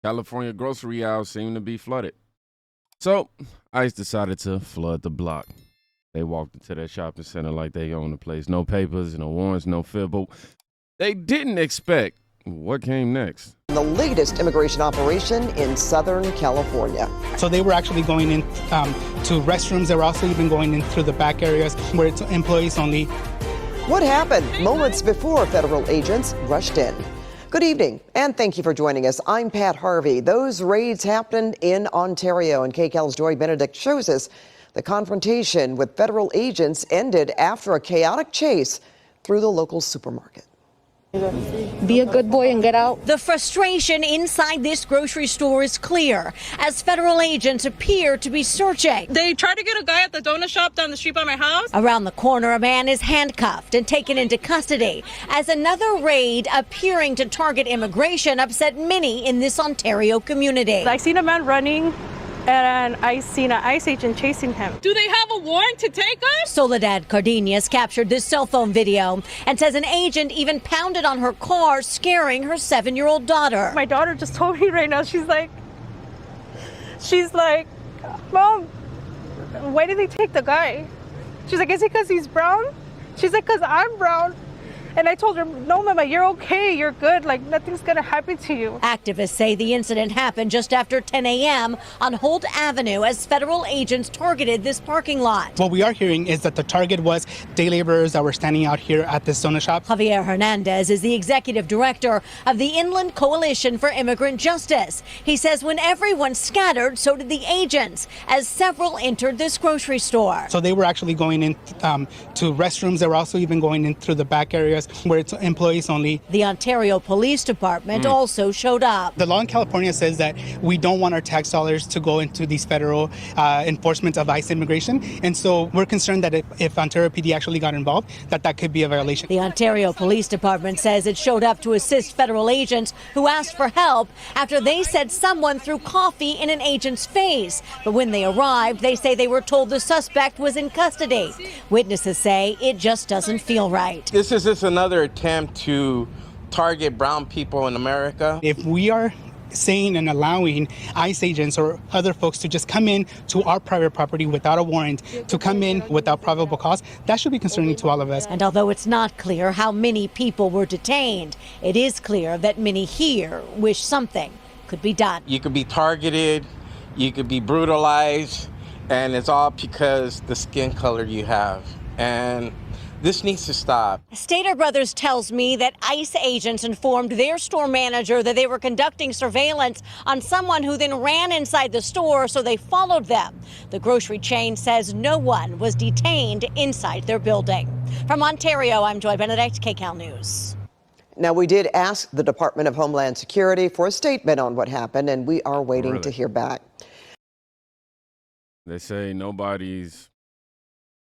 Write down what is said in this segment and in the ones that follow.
California grocery aisles seem to be flooded. So ICE decided to flood the block. They walked into that shopping center like they own the place. No papers, no warrants, no fibble. They didn't expect what came next. The latest immigration operation in Southern California. So they were actually going in to restrooms. They were also even going in through the back areas where it's employees only. What happened moments before federal agents rushed in? Good evening, and thank you for joining us. I'm Pat Harvey. Those raids happened in Ontario, and KCAL's Joy Benedict shows us the confrontation with federal agents ended after a chaotic chase through the local supermarket. Be a good boy and get out. The frustration inside this grocery store is clear as federal agents appear to be searching. They tried to get a guy at the donut shop down the street by my house. Around the corner, a man is handcuffed and taken into custody as another raid appearing to target immigration upset many in this Ontario community. I seen a man running and I seen an ICE agent chasing him. Do they have a warrant to take us? Soledad Cardenas captured this cell phone video and says an agent even pounded on her car, scaring her 7-year-old daughter. My daughter just told me right now, she's like, Mom, why did they take the guy? She's like, is it because he's brown? She's like, because I'm brown. And I told her, no, Mama, you're okay. You're good. Like, nothing's going to happen to you. Activists say the incident happened just after 10 a.m. on Holt Avenue as federal agents targeted this parking lot. What we are hearing is that the target was day laborers that were standing out here at this donut shop. Javier Hernandez is the executive director of the Inland Coalition for Immigrant Justice. He says when everyone scattered, so did the agents, as several entered this grocery store. So they were actually going in to restrooms. They were also even going in through the back areas where it's employees only. The Ontario Police Department also showed up. The law in California says that we don't want our tax dollars to go into these federal enforcement of ICE immigration. And so we're concerned that if Ontario PD actually got involved, that could be a violation. The Ontario Police Department says it showed up to assist federal agents who asked for help after they said someone threw coffee in an agent's face. But when they arrived, they say they were told the suspect was in custody. Witnesses say it just doesn't feel right. This is just another attempt to target brown people in America. If we are saying and allowing ICE agents or other folks to just come in to our private property without a warrant, to come in without probable cause, that should be concerning to all of us. And although it's not clear how many people were detained, it is clear that many here wish something could be done. You could be targeted, you could be brutalized, and it's all because the skin color you have. And this needs to stop. Stater Brothers tells me that ICE agents informed their store manager that they were conducting surveillance on someone who then ran inside the store, so they followed them. The grocery chain says no one was detained inside their building. From Ontario, I'm Joy Benedict, KCAL News. Now, we did ask the Department of Homeland Security for a statement on what happened, and we are waiting to hear back. They say nobody's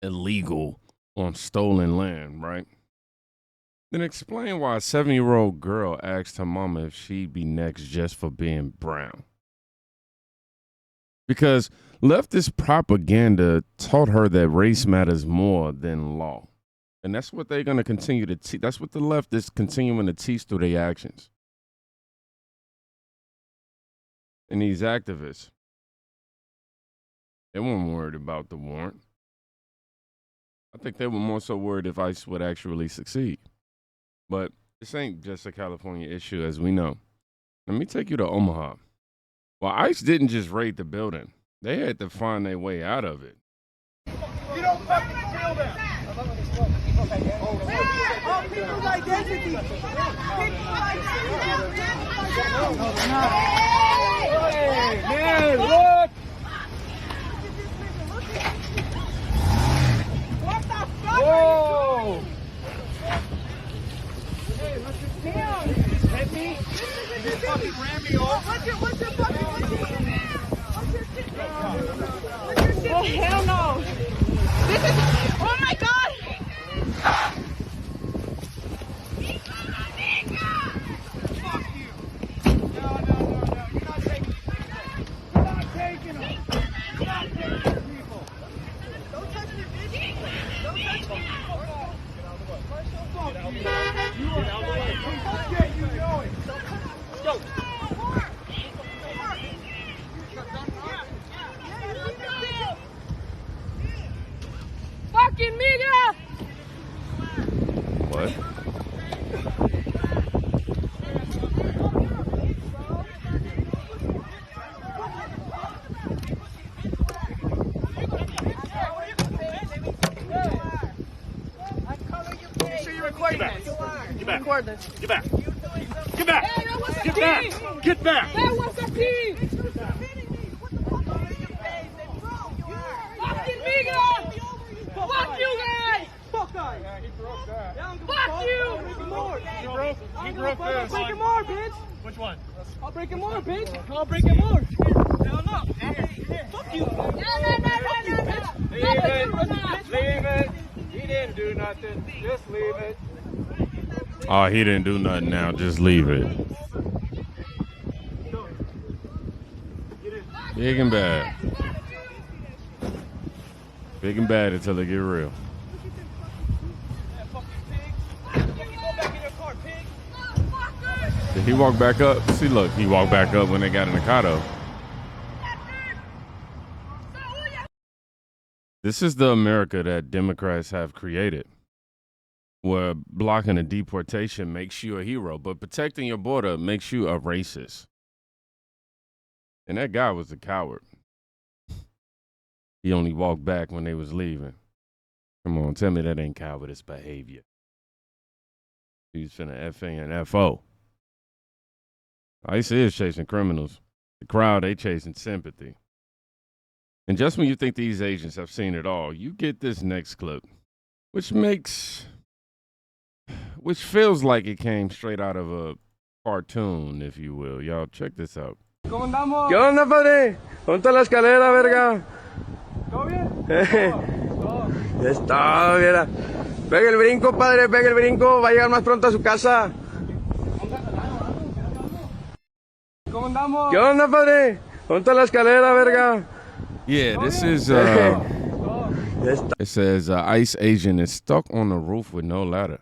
illegal on stolen land, right? Then explain why a 7-year-old girl asked her mama if she'd be next just for being brown. Because leftist propaganda taught her that race matters more than law. And that's what they're going to continue to teach. That's what the left is continuing to teach through their actions. And these activists, they weren't worried about the warrant. I think they were more so worried if ICE would actually succeed. But this ain't just a California issue, as we know. Let me take you to Omaha. Well, ICE didn't just raid the building. They had to find their way out of it. You don't fucking kill them. All people's identity. Hey, look. Whoa! Hey, what's your deal? Hit me? You fucking ran me off. What's your fucking Oh, hell no. This is, oh my God! Fuck you. No. You're not taking them. You're not taking them. You're not taking them, people. Don't touch me, bitch. Don't touch me. Get out of the way. You know it. Let's go. back. record this. Get back. Get back. Get back. Get back. That was the team. Fucking vegan. Fuck you guys. Fuck you. He broke this. I'll break it more, bitch. Which one? I'll break it more, bitch. I'll break it more. Hell no. Fuck you. No. Leave it. He didn't do nothing. Just leave it. Oh, he didn't do nothing now. Just leave it. Big and bad. Big and bad until they get real. Did he walk back up? See, look, he walked back up when they got in the car, though. This is the America that Democrats have created, where blocking a deportation makes you a hero, but protecting your border makes you a racist. And that guy was a coward. He only walked back when they was leaving. Come on, tell me that ain't cowardice behavior. He's finna F-A and F-O. ICE is chasing criminals. The crowd, they chasing sympathy. And just when you think these agents have seen it all, you get this next clip, which feels like it came straight out of a cartoon, if you will. Y'all, check this out. ¿Cómo andamos? ¿Qué onda, padre? ¿Dónde está la escalera, verga? ¿Todo bien? Ya está, mira. Pega el brinco, padre, pega el brinco. Va a llegar más pronto a su casa. ¿Cómo andamos? ¿Qué onda, padre? ¿Dónde está la escalera, verga? Yeah, this is, it says ICE agent is stuck on the roof with no ladder.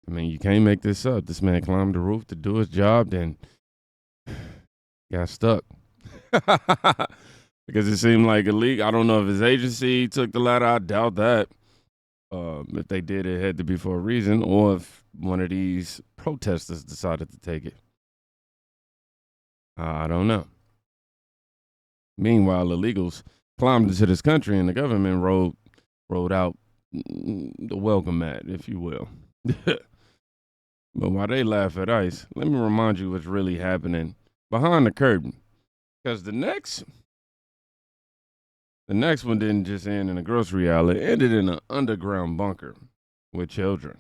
I mean, you can't make this up. This man climbed the roof to do his job, then got stuck. Because it seemed like illegal. I don't know if his agency took the ladder. I doubt that. If they did, it had to be for a reason, or if one of these protesters decided to take it. I don't know. Meanwhile, illegals climbed into this country, and the government rolled out the welcome mat, if you will. But while they laugh at ICE, let me remind you what's really happening behind the curtain. Because the next one didn't just end in a grocery outlet. It ended in an underground bunker with children.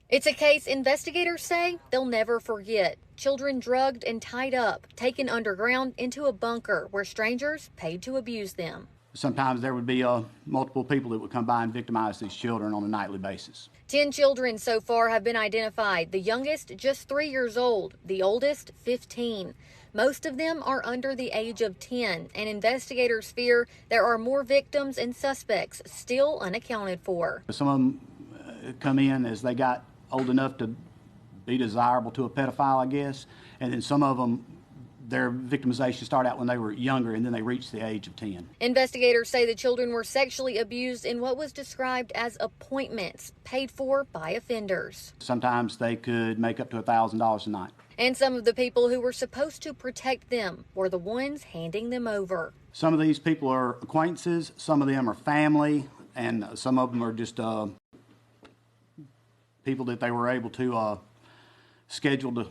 It's a case investigators say they'll never forget. Children drugged and tied up, taken underground into a bunker where strangers paid to abuse them. Sometimes there would be multiple people that would come by and victimize these children on a nightly basis. 10 children so far have been identified, the youngest just 3 years old, the oldest 15. Most of them are under the age of 10, and investigators fear there are more victims and suspects still unaccounted for. Some of them come in as they got old enough to be desirable to a pedophile, I guess, and then some of them, their victimization started out when they were younger and then they reached the age of 10. Investigators say the children were sexually abused in what was described as appointments paid for by offenders. Sometimes they could make up to $1,000 a night. And some of the people who were supposed to protect them were the ones handing them over. Some of these people are acquaintances, some of them are family, and some of them are just people that they were able to schedule to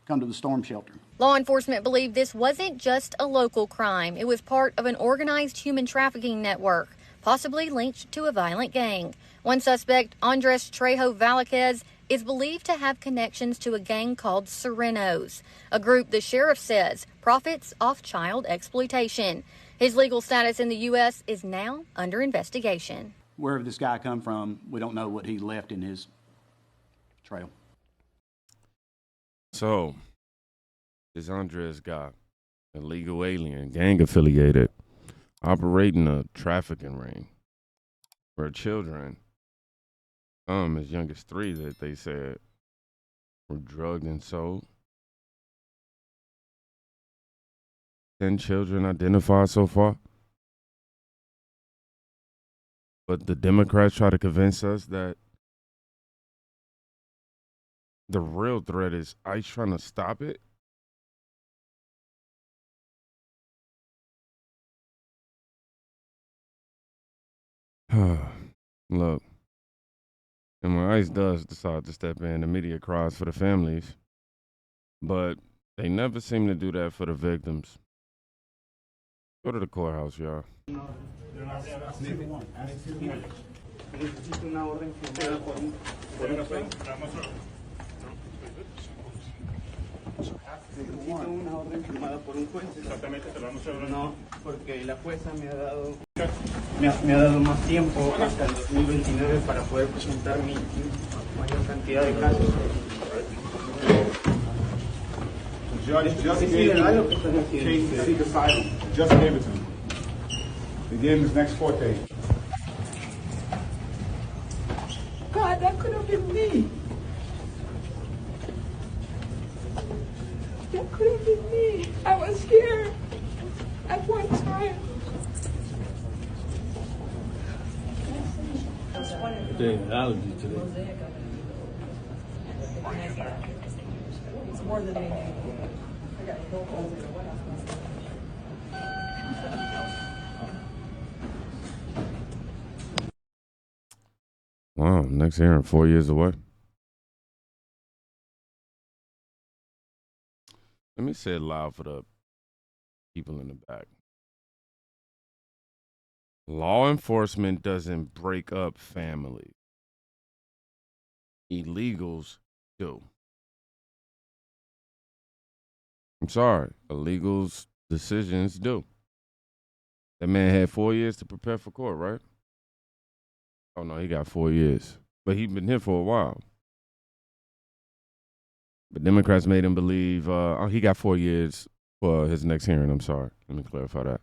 come to the storm shelter. Law enforcement believe this wasn't just a local crime. It was part of an organized human trafficking network, possibly linked to a violent gang. One suspect, Andres Trejo Valquez, is believed to have connections to a gang called Serenos, a group the sheriff says profits off child exploitation. His legal status in the U.S. is now under investigation. Wherever this guy come from, we don't know what he left in his trail. So, this Andres guy, illegal alien, gang affiliated, operating a trafficking ring where children, as young as 3 that they said were drugged and sold. 10 children identified so far. But the Democrats try to convince us that the real threat is ICE trying to stop it. Look, And when ICE does decide to step in, the media cries for the families. But they never seem to do that for the victims. Go to the courthouse, y'all. Necesito una orden firmada por un juez. Exactamente, te lo vamos a dar. No, porque la jueza me ha dado más tiempo hasta el 2029 para poder presentar mi mayor cantidad de casos. Just gave it seek asylum. Just gave it to him. They gave him his next court date. God, that could have been me. That could have been me. I was here at one time. It's more than anything. Wow, next hearing, 4 years away. Let me say it loud for the people in the back. Law enforcement doesn't break up families. Illegals do. I'm sorry, illegals' decisions do. That man had 4 years to prepare for court, right? Oh, no, he got 4 years. But he's been here for a while. But Democrats made him believe he got 4 years for his next hearing. I'm sorry. Let me clarify that.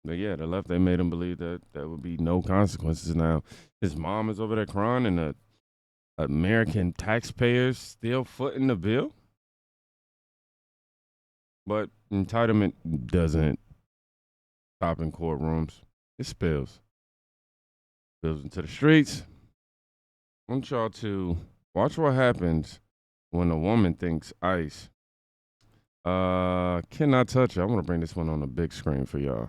But yeah, the left, they made him believe that there would be no consequences. Now, his mom is over there crying and the American taxpayers still footing the bill. But entitlement doesn't stop in courtrooms. It spills. Spills into the streets. I want y'all to watch what happens when a woman thinks ICE cannot touch her. I want to bring this one on the big screen for y'all.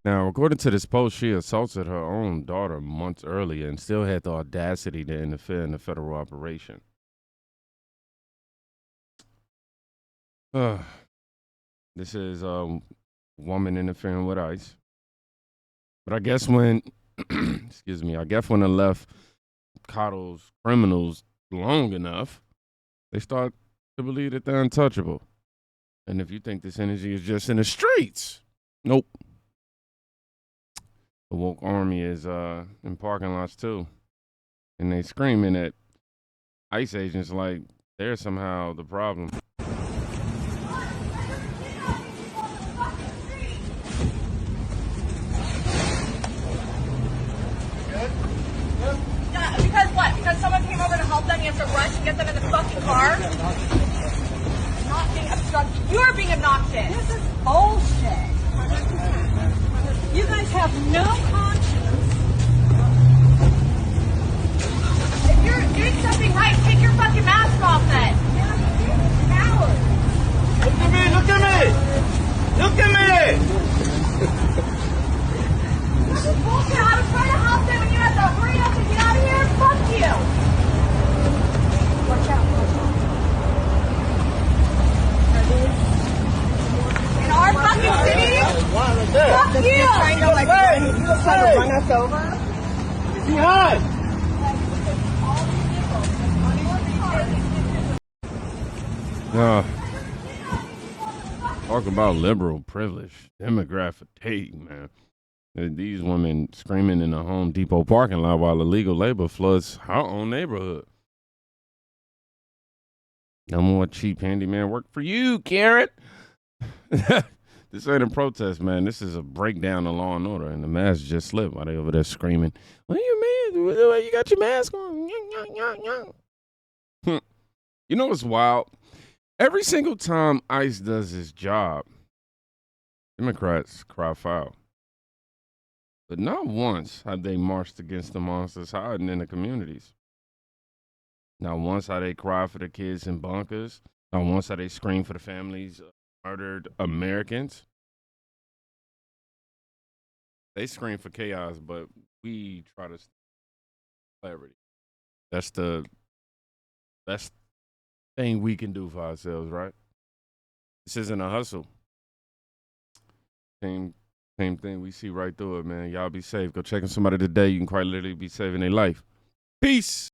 Now, according to this post, she assaulted her own daughter months earlier and still had the audacity to interfere in the federal operation. This is a woman interfering with ICE. But I guess when, I guess when the left coddles criminals long enough, they start to believe that they're untouchable. And if you think this energy is just in the streets, nope. The woke army is in parking lots too. And they screaming at ICE agents like they're somehow the problem. Because what? Because someone came over to help them, you have to rush and get them in the fucking car? Not being obstructive. You are being obnoxious. This is bullshit. You guys have no conscience. If you're doing something right, take your fucking mask off then. Look at me! Look at me! Look at me! This is bullshit. I was trying to help them and you had to hurry up and get out of here. Fuck you. Watch out. In our fucking city? Fuck you! Trying to run us over? Is he high? Talk about liberal privilege, Democrat fatigue, man. These women screaming in the Home Depot parking lot while illegal labor floods her own neighborhood. No more cheap handyman work for you, Karen. This ain't a protest, man. This is a breakdown of law and order, and the mask just slipped while they over there screaming, what do you mean? You got your mask on? You know what's wild? Every single time ICE does his job, Democrats cry foul. But not once have they marched against the monsters hiding in the communities. Not once have they cried for the kids in bunkers. Not once have they screamed for the families of murdered Americans. They scream for chaos, but we try to clarity. That's the best thing we can do for ourselves, right? This isn't a hustle. Same thing. We see right through it, man. Y'all be safe. Go check on somebody today. You can quite literally be saving their life. Peace.